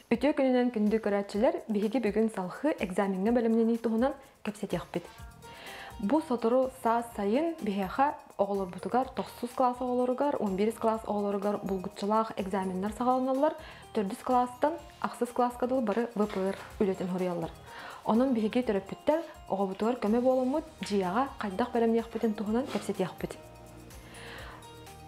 Үтө күнүнөн күндү көрәтчилер биһиги бүгүн салхы экзаменге белемнени туһунан кепсетиякпит. Бу сотору саас сайын биһиха оголорбутугар 9 класс оголоругар, 11 класс оголоругар булгутчулаах экзаменнер сагаланалар, 4 класстан 6 класска дыл бары ВПР үлетин хорияллар. Онун биһиги төрөппүттер оголбутугар көмө боломут жияга кайдак белемниякпитин туһунан кепсетиякпит.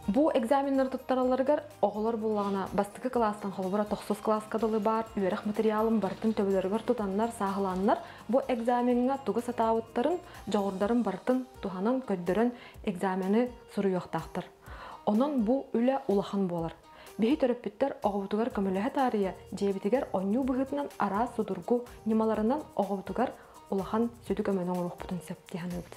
Бу экзаменнер туттараларыгар оголор буллагына бастыкы класстан холбура 9 класска дылы бар, үерэх материалын бартын төбөлөргөр тутаннар, сагаланнар бу экзаменге тугу сатаабыттарын, жогордарын бартын туханын көддөрөн экзамени суруюктактыр. Онон бу үле улахан болар. Биһи төрөппүттер оголбутугар көмөлөһө тарыя жебитигер онню быһытынан ара судургу нималарынан оголбутугар улахан сүтү көмөнөң урухпутун септиһаныбыт.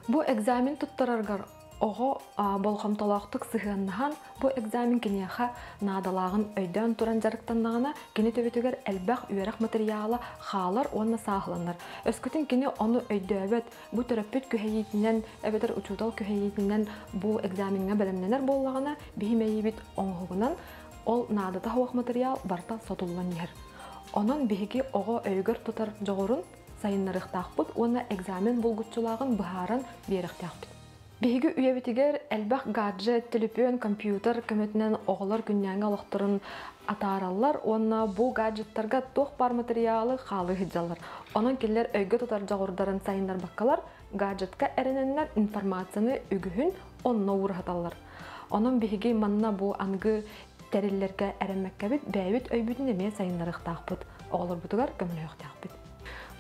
Бу экзамен туттараргар ого болгомтолоктук сыгыннахан бу экзамен кинеха надалагын өйдөн туран жарыктаннагына кини төбөтүгөр элбах үерэх материалы хаалар онна саахланар. Өскөтүн кини ону өйдөбөт бу төрөппүт көһейитинен эбетер учутал көһейитинен бу экзаменге белемненер боллагына бихимейбит оңгугунан ол надата хавак материал барта сотулган ер. Онон биһиги ого өйгөр тутар жогорун сайыннарыктакпыт, онна экзамен булгутчулагын быһаран бериктакпыт. Биһиги үйебитигер элбах гаджет, телефон, компьютер көмөтүнөн оголор күннәңе алыктырын атаараллар, онна бу гаджеттарга тох бар материалы хаалы хиджалар. Онон киллер өйгө тутар жагордарын сайындар баккалар, гаджетка эрененнер информацияны үгүһүн онно урахаталлар. Онон биһиги манна бу ангы териллерге эремеккебит бәйбит өйбүтүн эме сайыннарыктакпыт, оголор бутугар көмөлөктакпыт.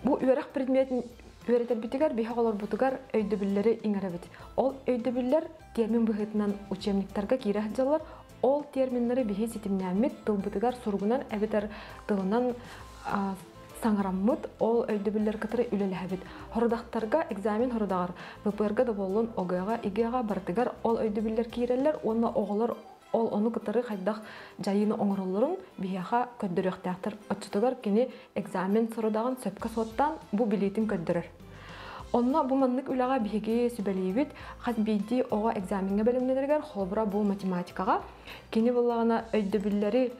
Бу үерэх предметин Үеретелбитигер биһа олорбутугар өйдөбүллери иңеребит. Ол өйдөбүллер термин быһытынан учебниктарга кирэхжалар. Ол терминнери биһи ситимнәмит тылбытыгар сургунан эбитер тылынан саңараммыт. Ол өйдөбүллер кытыры үлелэхебит. Хордактарга экзамен хордагар. ВПРга да болун ОГга, ИГга бартыгар ол өйдөбүллер киреллер. Онна оголор ол ону кытыры хайдах жайыны оңороллорун биһаха көддөрөктактыр. Очтугар кини экзамен сорудаган сөпкө соттан бу билетин көддөрөр. Онна бу маннык үлага биһиги сүбелибит хатбиди ого экзаменге белемнелергер холбура бу математикага кини буллагына өйдөбүллери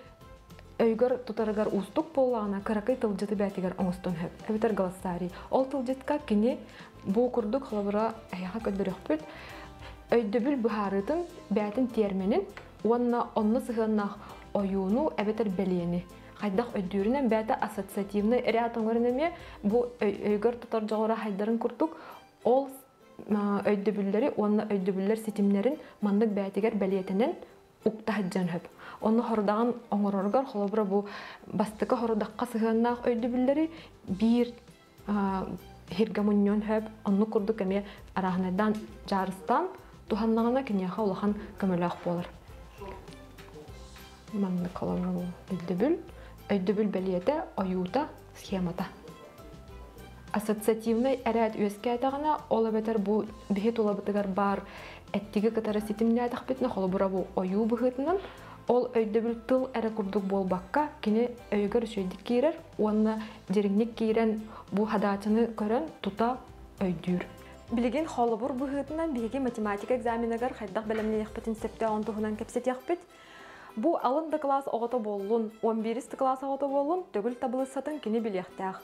өйгөр тутарыгар устук боллагына каракай тылжыты бәтигер оңостон хөп. Эбитер галастари. Ол тылжытка кини бу курдук холбура аяга көддөрөкпүт. Өйдөбүл быһарытын бәтин терминин онны сыгыннах оюну эбетер белиени. Хайдах өйдүрүнен бәті ассоциативный ряд оңырынеме бу өйгөр тутар жоғыра хайдарын курдук. Ол өйдөбүллери, онны өйдөбүллер сетимлерин мандык бәтигер белиетенен укта хаджан хөп. Онны хордаган оңыроргар холобура бу бастыкы хордакка сыгыннах өйдөбүллери бир хиргамуньон хөп. Онны курдук эме арахнайдан жарыстан туханнагана кинеха улахан көмөлөк болар. Манны колонны өйдөбүл белиете оюта схемата. Ассоциативный әрәт өскә тагына ол бетер бу бихет улабытыгар бар әттиге кытары ситимне тахбетне холбура бу ою быхытынан ол өйдөбүл тыл әрә курдук болбакка кини өйгөр сөйдик кирер, онна жериңник кирен бу хадатыны көрөн тута өйдүр. Билеген холбур быхытынан биге математика экзаменегер хайдак белемне яхпытын септе онтугунан кепсет яхпыт. Бу алынды класс оғыты болуын, 11 класс оғыты болуын төгіл табылысатын кені білектәқ.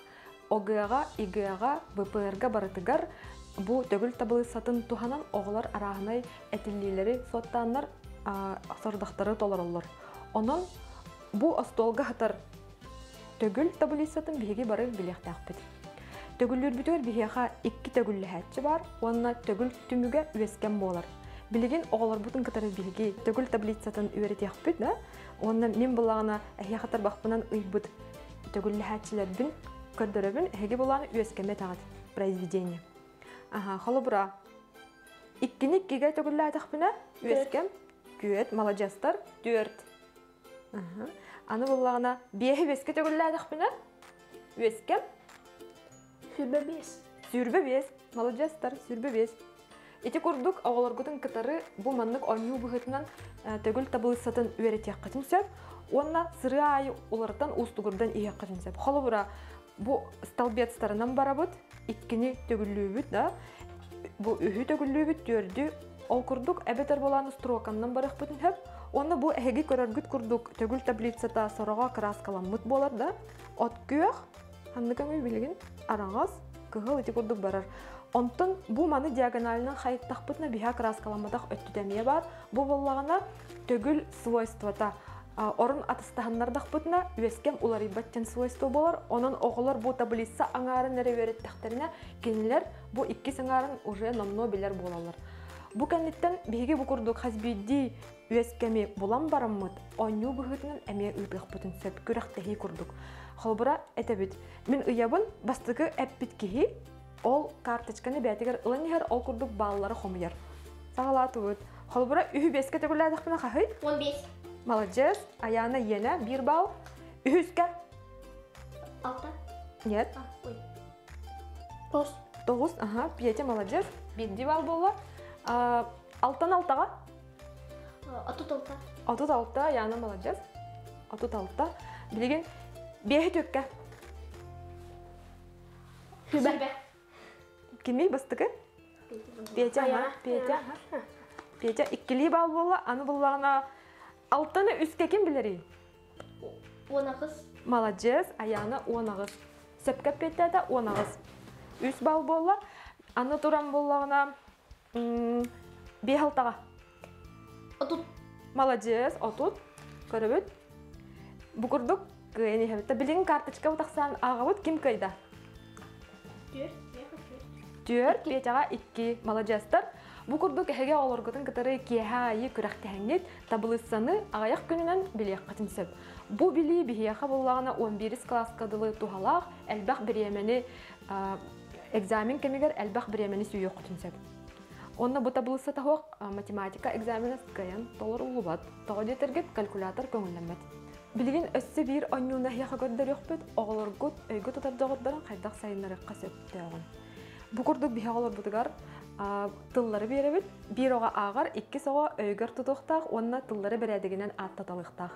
ОГга, ИГга, ВПРга барытыгар бу төгіл табылысатын туханан оғылар арағынай әтіллелері соттанлар сордақтары толарылыр. Онын бу остолға хатар төгіл табылысатын бейге бары білектәқ бет. Төгіллер бүтігер бейге 2 төгілі хәтчі бар, онына төгіл түміге өскен болар. Билеген оғалар бұтын кытары билги төгіл таблицатын үйретек бүт, онна мен бұлағына әхе қатар бақпынан ұйбыт төгілі хәтчілер бін көрдірі бін әхеге бұлағына өскеме тағат произведение. Қалы бұра 2-2-ге төгілі әтіқ біна өскем көет, малajастар 4. Аны бұлағына 5-5-ге төгілі әтіқ біна өскем сүрбе 5. Малajастар сүрбе 5. Эти курдук оголоргутун кытары бу маннык ойну быхытынан төгүл табылысатын үйретек кытымсеп, онна сыры айы улардан устугурдан ие кытымсеп. Холобура бу столбецтарынан барабыт, иккини төгүллүүбүт да, бу үхү төгүллүүбүт төрдү, ол курдук эбетер боланы строканнан барык бүтүн хөп, Оны бу эһиги көрөргүт курдук төгүл таблицата сорого краскаламмыт болар да. От күйөх, ханныкамы билген араңас, кыгыл ити курдук барар. Онтон бу маны диагоналынан хайыттахпытна биха краскаламадах өттүтемие бар. Бу боллагана төгүл свойствота орун атыстаханнардахпытна үескем уларыбаттен свойство болар. Онон оголор бу таблица аңарын эребереттахтерине кинилер бу икки саңарын уже номно билер болалар. Бу кенниттен биһиги бу курдук хасбидди үескеми булам бараммыт. Онню быгытынан эме ыдыхпытын сөп күрәхтәһи курдук. Холбура этебит. Мин ыябын бастыгы эппит киһи ол карточканы бәтигер ылынһар ол курдук баллары хомыяр. Сагалатыбыт. Холбура үһү беске төгүләдәхпына хахый? 15. Молодец. Аяна йена 1 балл. Үһүскә? 6. Нет. Ой. 9. Ага, Петя молодец. 1 балл болла. Алтан алтага? Отут 6. Отут алта, Яна молодец. Отут алта. Билеген бехи төккә. Сүрбе. Кими бастыгы? Петя, ага, Петя. Петя 2 балл болла. Аны буллагына алтаны үскә ким билери? 19. Молодец. Аяна 19. Сөпкә Петя да 19. 3 балл болла. Аны туран буллагына 5 алтага. Отут. Молодец, отут. Көрөбүт. Бу курдук кыйны хәбәттә билген карточка утаксан агабыт ким кайда? 4, Петяга 2. Молодецтар. Бу курдук эһеге олорготун кытары киһа ай күрәхтәһәңнет табылысаны агаяк күненән билек катымсып. Бу били бихияха буллагына 11 класска дылы тухалак, әлбәх биремени экзамен кемигер әлбәх биремени сүйөк катымсып. Онна бу табылыса тахок математика экзаменас каян толор улубат. Тагы калькулятор көңүлләмәт. Билген өссө бир оннуна яха көрдөр юкпыт, оголоргут өйгө тутар жагыттан кайдак сайыннары касып тагын. Бу курдук бихагалар бутыгар тыллары беребит. Бир ога агар, 2 сого өйгөр тутуктак, онна тыллары бередигинен аттаталыктак.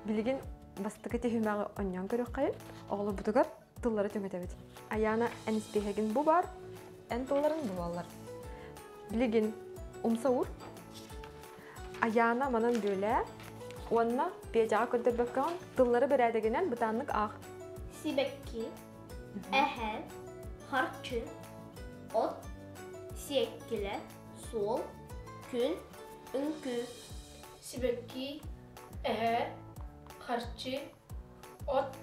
Билген бастыгы техимагы оннан көрөк кайын, оголор бутыгар тыллары төмөтөбүт. Аяна энспехеген бу бар, эн тылларын булалар. Билген умсаур. Аяна манан бөле, онна Петяга көтөрбөккөн тыллары бередигинен бутаннык ак. Сибекки. Эһе. Харчы. От. Сиеккиле. Сол. Күн. Үнкү. Сибекки. Эһе. Харчы. От.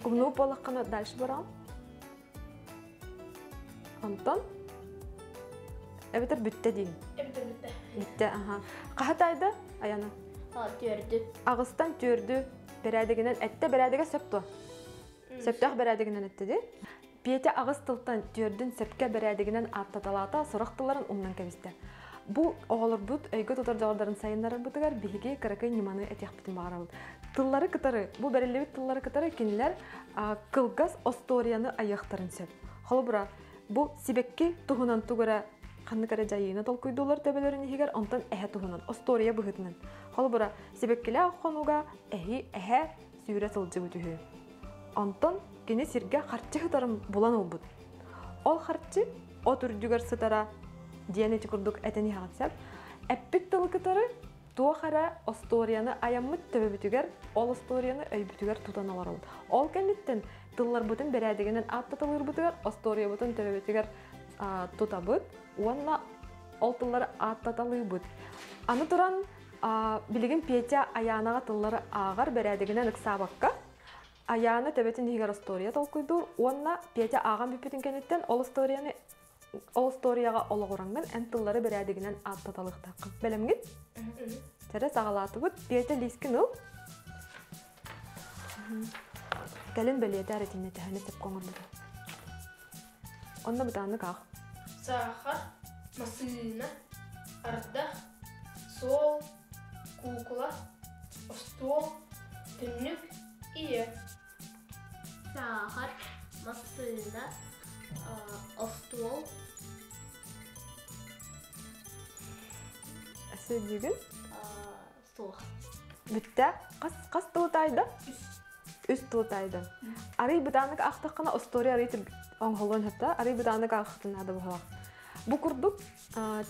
Умну полаккана дальше барам. Антон. Эбитер бүтте дейм. Эбитер. Бүтте, ага. Кахатайда, Аяна? Төрдү. Агыстан төрдү. Берәдигинен әтте берәдиге сөпту. Сөптәк берәдигинен әтте ди. Петя агыс тылтан төрдүн сөпкә берәдигинен аттаталата сорактыларын умнан кебисте. Бу оголор бут өйгө тутар жагыдарын сайыннары бутыгар биһиге каракай ниманы этяхпытын багарабыт. Тыллары кытары, бу берелебит тыллары кытары кинилер кылгас осторияны аяктарын сөп. Холбура, бу сибекки туһунан тугара ханны кара жайына толкуйдулар төбөлөрүн ихигер онтан эһе туһунан остория быгытынан. Холбура, сибеккиле хонуга эһе сүйрө сылжы бүтүһү. Онтан кини сирге харчы хытарым булан олбут. Ол харчы отурдугар сытара диэнети курдук этени хагатсап, эппит тылы кытары туохара осторияны аяммыт төбөбүтүгер, ол осторияны өйбүтүгер тутаналар ол. Ол кенниттен тыллар бутын берәдигенен аттатылыр бутугер, остория бутын төбөбүтүгер тутабыт, уанна ол тыллары аттаталый бут. Аны туран билеген Петя аянага тыллары агар берәдигенен ыксабакка, аяны төбөтүн дигер остория толкуйду, уанна Петя аган бипитин кенниттен ол осторияга ологоранган эн тыллары берәдигенен аттаталыктакка. Белемгит? Тере сагалатыбыт, Петя лискин ул. Кэлен белиэти аретинне тэхэни сэп коңырбыт. Онна бытааны каах. Сахар, масына, ардах, сол, кукла, остол, түннүк, ие. Сахар. Масына. Остол. Әсі дегін? Сол. Бүтті. Қас тылытайды? Üst tıltaydı. Arı bıdanık axtaqına ostori arı oңholon hatta arı bıdanık axtına da bu. Bu kurduk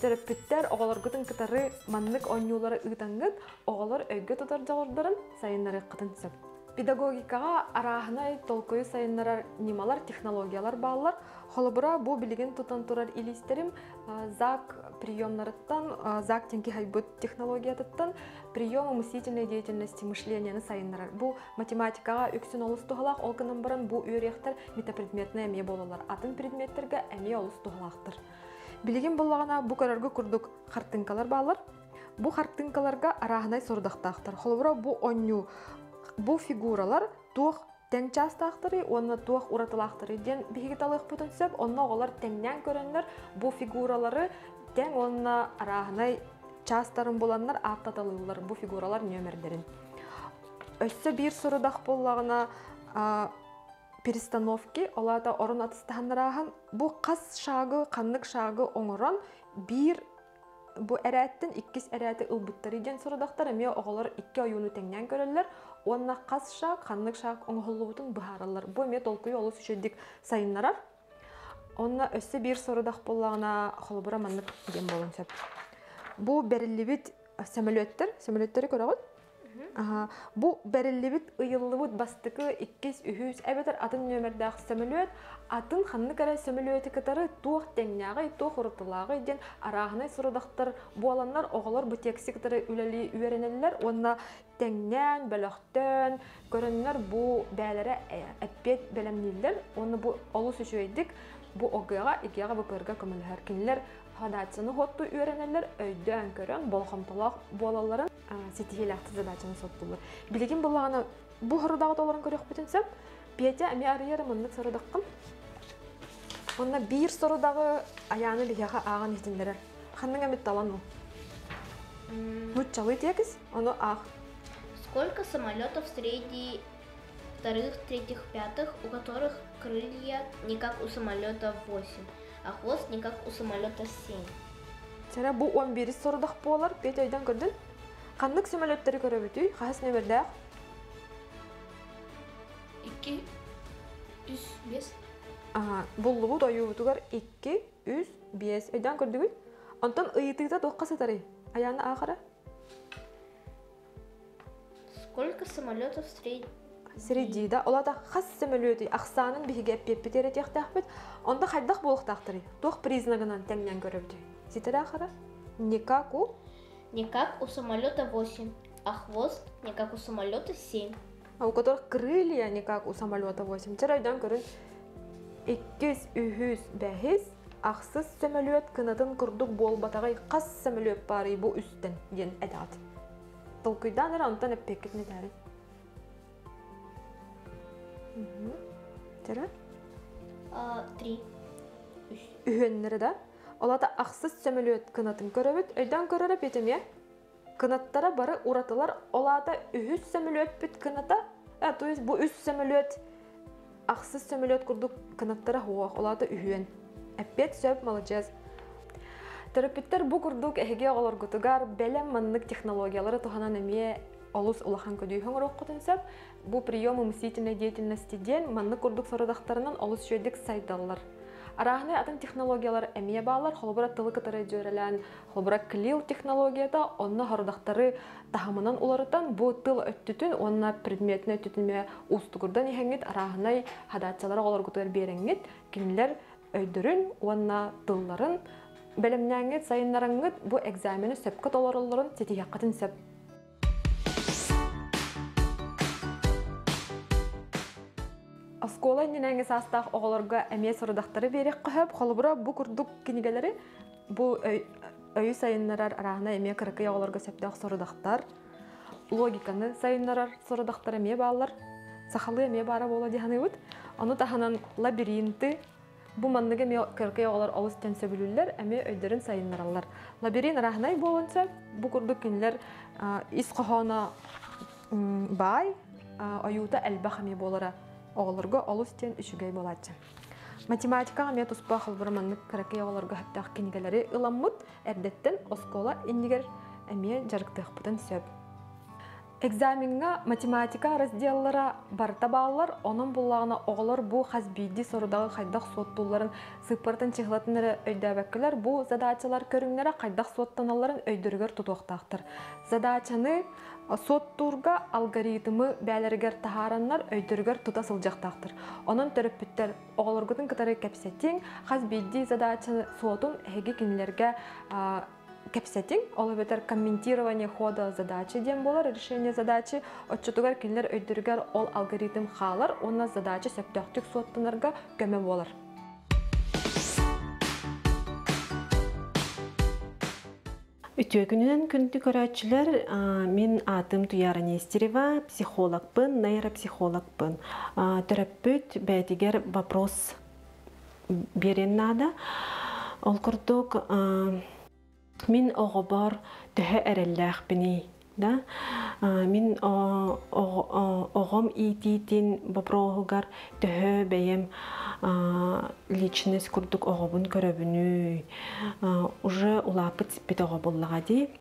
terapeuttер оҕолоргутун кытары маннык онньуулары ыытаңгыт оҕолор өйгө тутар жаҕордарын сайыннары кытын сөп. Педагогикага араахынай толкойу сайыннарар нималар технологиялар баалар. Холобура бу билигин тутан турар илистерим ЗАГ приемнарыттан, ЗАГ тенки хайбыт технологиятыттан приема мыслительной деятельности мышленияны сайыннарар. Бу математикага үксүн олус тухалак, ол кынан баран бу үйрехтер метапредметный эме болалар. Атын предметтерге эме олус тухалактыр. Билигин боллагана бу көрөргө курдук хартынкалар баалар. Бу хартынкаларга араахынай сордактаактар. Холобура бу онню бу фигуралар туох тең частаактыры, онна туох уратылаактыры ден бигиталык бүтүн сөп, онна оголар теңнен көрөннөр бу фигуралары тең онна араахынай частарын боланнар аттаталылар бу фигуралар нөмердерин. Өссө бир сурудак боллагына перестановки олата орун атыстаганнараахан бу кас шагы, каннык шагы оңорон бир бу әрәттен 2 әрәті ылбыттары ден сурудактар эме оголор 2 оюну теңнен көрөллөр. Онна кас шаг, каннык шаг оңголубутун быхаралар. Бу эме толкуй олус үшөдик сайыннарар. Онна өссө бир сурудак боллагына холбура маннык ден болон сөп. Бу берилибит самолеттери көрөгөт. Бу берилибит ыйыллыбыт бастыкы 200 эбетер атын нөмердах самолет, атын ханнык ара самолеты кытары туох теңнягы, туох урутулагы ден арагынай сурудактар бу аланнар оголор бу текси кытары үлели үйренелер, онна теңнен, бөлөктөн көрөннөр бу бәлере эппет белемнилер, оны бу олус үшөйдик, бу огыга, игега бу көргө көмөлөр кинлер хадатсыны хотту үйренелер, өйдөн көрөн, болхомтолак болаларын сетихилакты задачаны соттулар. Билигин боллагана бу хорудагы толорун көрөк бүтүнсөп, Петя эми арыйары мындык сорудаккын. Онна бир сорудагы аяны бигага аган этиндерер. Ханның эмит талан бу. Мутчалы текис, оно аг. Сколько самолетов среди вторых, третьих, пятых, у которых крылья не как у самолета 8, а хвост не как у самолета 7? Сера бу 11 сорудак болар, Петя айдан көрдүн. Ханнык самолеттери көрөбүтүй, хас нөмердәк. 2, 3, 5. Буллубут оюбутугар 2, 3, 5 айдан көрдүгүл. Онтон ыйытыйда тоққа сатары. Аяны ахара. Сколько самолетов Среди да, олада хас самолеты ақсанын биге эппетері тектақпет, онда хайдақ болуқтақтыры. Тоқ признагынан тәңнен көрөбді. Ситері ахара? Не как у самолета 8, а хвост не как у самолета 7. У которых крылья не как у самолета 8. Терайдан көрін 200 ақсыз самолет кынатын күрдік бол батағай қас самолет бары бұл үстін ден әдат. Толкүйдан әрі онтан әппекетіне тәрі. Тәрі? 3. Үйенлері да. Олата ақсыз самолет кынатын көрөбіт, өйдан көрөрі бетіме. Кынаттара бары уратылар, олата 3 самолет бит кыната. То есть бұл 3 самолет, ақсыз самолет күрдік кынаттара хуақ, олата үйен. Әппет сөп молодец. Терапевттер бу курдук эһиге олоргутугар белем маннык технологиялары туханан эме олус улахан көдүйхөн роккутун сөп. Бу приёмы мыслительной деятельности ден маннык курдук сорудактарынан олус жөйдик сайдаллар. Арахны атын технологиялар эмие баалар, холбура тылы кытары жөрелен, холбура клил технологията, онна хорудактары тахамынан уларытан бу тыл өттүтүн, онна предметіне өттүтүнме устугурдан ихеңит, арахнай хадатчалары олоргутугар береңит, кинилер өйдөрүн, онна тылларын, белемнәңгет, сайыннараңгет бу экзамені сөпкіт оларыларын тетихаққатын сөп. Оскола ненәңгі састақ оғыларға әме сұрыдақтары берек қөхіп, қолыбыра бұ күрдік кенегелері бұ өйі сайыннарар арағына әме кірікі оғыларға сөптақ сұрыдақтар, логиканы сайыннарар сұрыдақтар әме балар, сақалы әме бара бола дегені өт. Оны таханан лабиринті, бұ манныға әме кірікі оғылар олыс тәнсі білілер, әме өйдерін сайыннаралар. Лабирин арағынай болынса, бұ күрдік кенелер ис қоғана бай, ойута әлбақ әме болара. Оғылырға олыс тен үшігей болады. Математикаға мен тұспа қылбырманлық кірәкей оғылырға әптақ кенегелері ыламмыт әрдеттен оскола ендігер әме жарықтық бұтын сөп. Экзаменга математика разделлара барта баллар, onun буллагына оғылар бу хазбиди сорудағы қайдақ соттуларын сыпыртын чехлатынары өйдәбәккілер, бу задачалар көріңнері қайдақ соттаналарын өйдіргер тұтуқтақтыр. Задачаны соттурга алгоритмы бәлергер тахараннар өйдіргер тұтасыл жақтақтыр. Onun төріппіттер оғыларғытын кітары кәпсеттен хазбиди задачаны сотун әйгі кенілерге кепсетин, ол бетер комментирование хода задачи дем болар, решение задачи, отчетугар киллер өйдүргер ол алгоритм халар, онна задачи сөптөктүк соттунарга көмө болар. Үтөкүнүнөн күндү көрөчүлөр, мен атым Туяра Нестерева, психологпын, нейропсихологпын. Терапевт бәтигер вопрос берен нада. Ол курдук Min oğubar tühe erellək bini. Min oğum ititin baproğugar tühe bəyəm личность kurduk oğubun köröbünü. Уже ulapıt sippet oğubullağa deyip.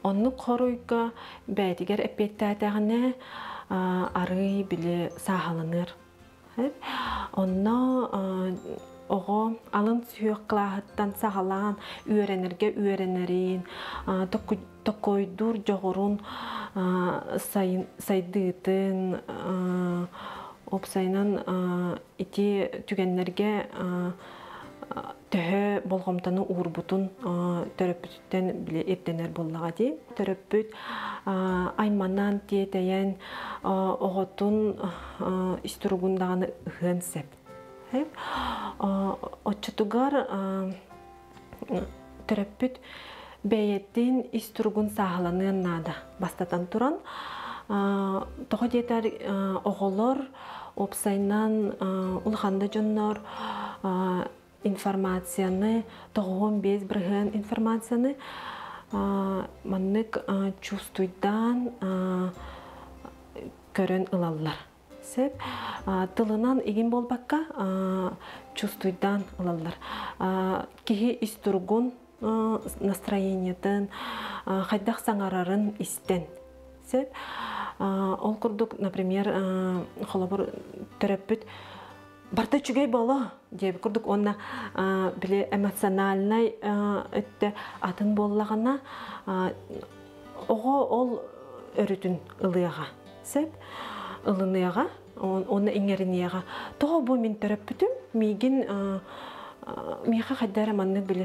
Onu koruyga bəydiger epettətəğine arı bile sağlanır. Onu Oğu alın suyuq qılağıttan sağalan, üyerenerin, tokoydur joğurun saydıydın, opsaynan iti tügenlerge tühe bolğamtanı uğurbutun töröpütten bile erdener bollağa deyim. Töröpüt aymanan diyeteyen oğutun isturuğundağını ığın sep. Отчетугар терапевт бәйеттен истургун сағаланын нада бастатан туран. Тоғы детер оғылар опсайнан улғанды жоннар информацияны, тоғуын без бірген информацияны маннык чувствуйдан көрін ылалар. Тылынан егін болбаққа чувствуйдан ылалар. Кеге истургун настроениятын, қайдақ саңарарын истен. Ол күрдік, например, қолабыр терапевт барта чүгей болу деп күрдік, онна біле эмоциональный өтті атын боллағына оғы ол өрітін ылыяға. Илыныяға, оны еңерінеяға. Тоғы бұл мен терапевтім, мейгін мейға қайдары манны білі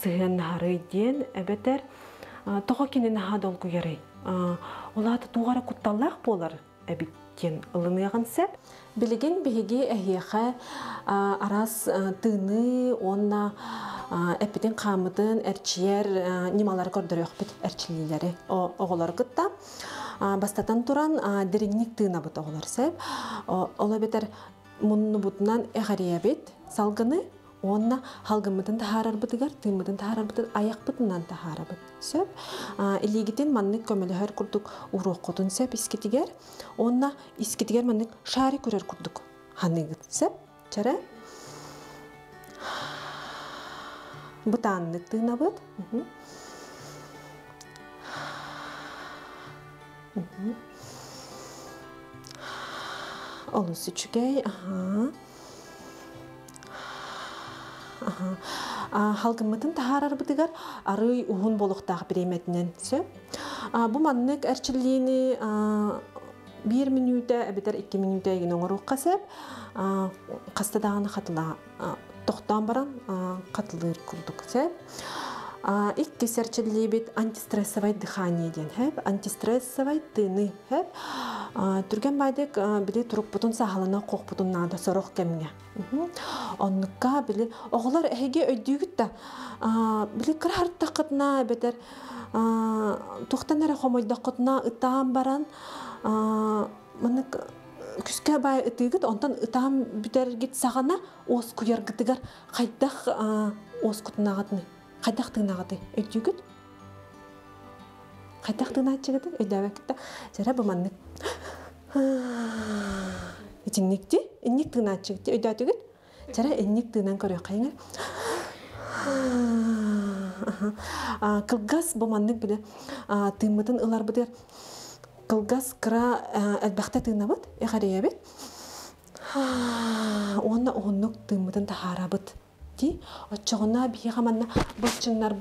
сығын нағары дейін, әбетер тоғы кені наға долғы ерей. Олады туғары құтталақ болар әбеттен илыныяғын сәп. Білеген бейге әйеға арас тыны, онна әппеден қамыдын әрчиер немалары көрдірі өқпет әрчілелері оғылар ғытта. Бастатан туран дереңнік тыына бұт оғылар сәп. Ола бетер мұнны бұтынан әғария бет салғыны, онна халғымыдын тахарар бұтығар, тыймыдын тахарар бұтығар, аяқ бұтынан тахарар бұт сөп. Илегітен маннык көмелігер күрдік ұруқ құтын сөп искетігер. Онна искетігер маннык шары көрер күрдік ханығыт сөп. Чәрі? Бұтанлық тыына бұт. Олысы чүгей. Халгымытын тахарар бұтығар ары уғын болуқтағы біреметінен сөп. Бұл маннык әрчіліні 1 минута, әбетер 2 минута еген оңыруққа сөп. Қастадағаны қатыла тоқтан баран қатылыр күрдік сөп. Икки сәрчілі бет антистрессовай дыхание ден, антистрессовай тыны. Түрген байдек білі тұрық бұтын сағалына қоқ бұтын нада сұрық кәмге. Оныққа білі оғылар әйге өйдігітті. Білі кірарытта қытына бәдер тұқтан әрі қомойда қытына ұттаған баран. Күске бай ұтығыт, онтан ұттаған бүдергет сағана оз көйер ғытығар қайдақ оз күтін ағатыны. Қайдақ тыын ағаты өйдігіт. Қайдақ тыын ағатыгыды өйдәвәкітті. Жәрі бұманны. Етіңнекті, әннек тыын ағатыгыды өйдәвәкітті. Жәрі әннек тыынан көрі қайыңыр. Кылгас боманнык биле тымытын ылар бытыр. Кылгас кыра әлбәхтә тынабыт, эхареябит. Онна оннук тымытын тахарабыт. Ди, оччогына бие хаманна былчыңнар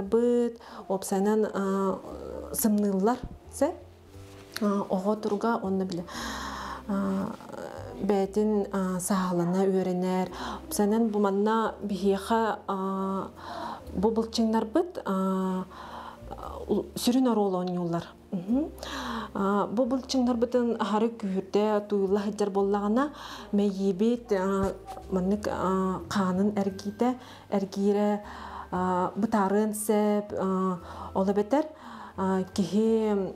быт, опсанан сымныллар, се? Ого турга онна биле. Бәтин сағалана үйренер. Опсанан буманна биеха бу былчыңнар быт, сүрін оролон юллар. Бу былчыңнар бытын ахары күйірде туйла хеджар боллағана мәйебет маннык қанын әргире бытарын сәп олы бетер кихи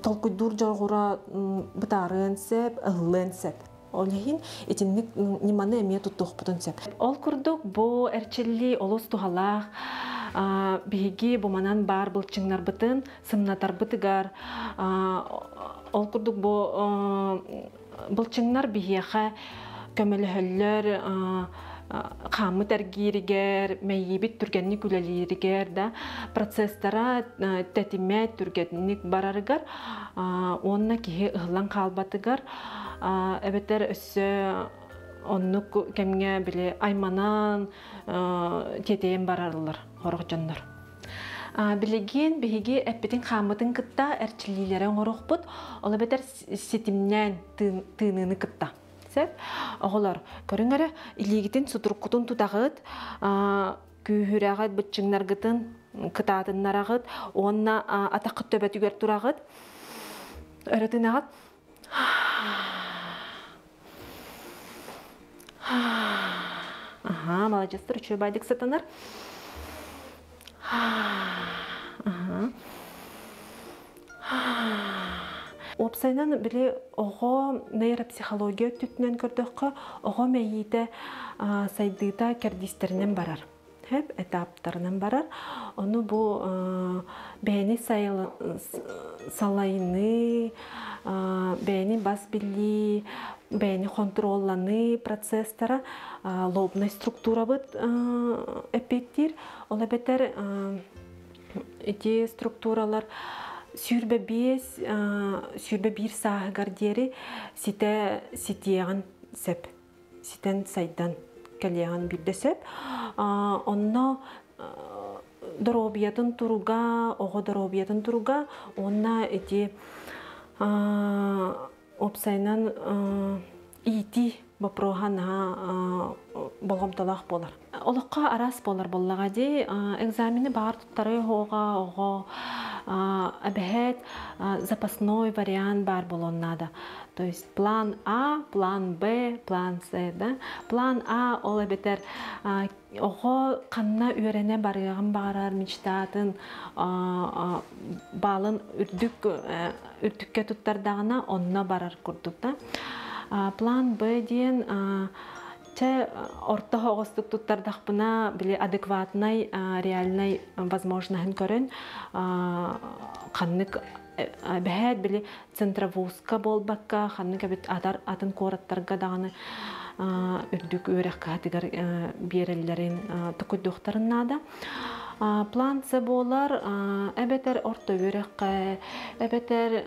толкуйдур жарғыра бытарын сәп, ылын сәп. Олехин этинник ниманы эмие туттух бутун сәп. Ол курдук бу әрчелли олус тухалақ биги буманан бар былчыңнар бытын сымнатар бытыгар. Ол курдук бу былчыңнар бихеха көмөлөһөллөр қамы тәргиригер, мәйебет түргенник үлелеригер да процесстара тәтимәт түргенник барарыгар, онна кихи ығылан қалбатыгар, әбеттер өссі оннук кемге біле айманан тетейен барарылар, хорық жандар. Билеген биһиги эппитин хамытын кытта әрчилилерен хорох бут, ол бетер сетимнен тыныны кытта. Сеп, оголар көрүңөрө илигитин сутуруккутун тутагыт, күйүрагыт бычыңнаргытын кытаатыннарагыт, онна атакыт төбөтүгөр турагыт, өрөтүнагыт. Молодецтер, үчөө байдык сатанар. Опсайнан биле ого нейропсихология түтүнөн көрдөккө ого мэйите сайдыта кердистеринен барар. Хеп этаптарынан барар. Ону бу бэни салайны, бэни бас билли, бэни контролланы процесстара лобный структура быт эпеттир. Ола бетер эти структуралар сүрбе бир сағығар дері ситеяған сәп, ситен сайдан кәлеяған бірді сәп. Онна дұробиятын тұруға, оғы дұробиятын тұруға, онна эти опсайнан ити бапроғана болғамталақ болар. Олыққа арас болар боллаға де, экзамені бағар тұттары оға, объект запасной вариант бар болоннада. То есть план А, план Б, план С, да? План А ол бетер ого канна үйрене барыган барар мечтатын балын үрдүккө туттардагына онна барар курдук да. План Б ден орта хоғыстық туттардақпына біле адекватнай, реальнай возможныхын көрін қаннык бәхәд біле центровузка болбаққа, қаннык әбет атын қораттарға дағаны үрдік өрек қатығар берелерін тұқыдықтарыннада. План С болар, әбетер орта өрекқа, әбетер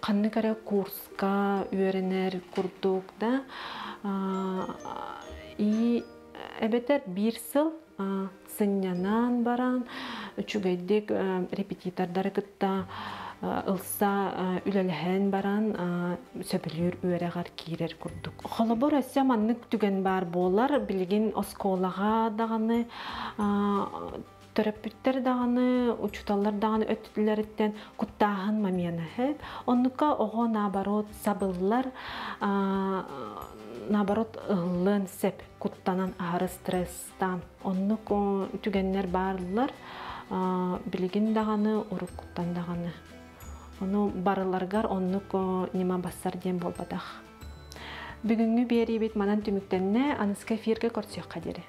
қаннык әрі курска өренер күрдік да. И әбетер бір сыл сынянан баран, үчігейдек репетитордары күтті ылса үлеліхен баран сөпілер өрәғар кейрер күрдік. Қолыбыр өсі маннык түген бар болар, білген осколаға дағаны, терапевттер дағаны, учуталар дағаны өттілеріттен құттағын мамияны хәп. Онныққа оғы наоборот сабыллар, наоборот ылын сәп құттанан ағыры стресстан. Оннық түгеннер барлар, білген дағаны, ұрық құттан дағаны. Оны барыларғар оннық нема басар дем болбадақ. Бүгінгі бері бет манан түміктенне анысқа фирге көрсек қадері.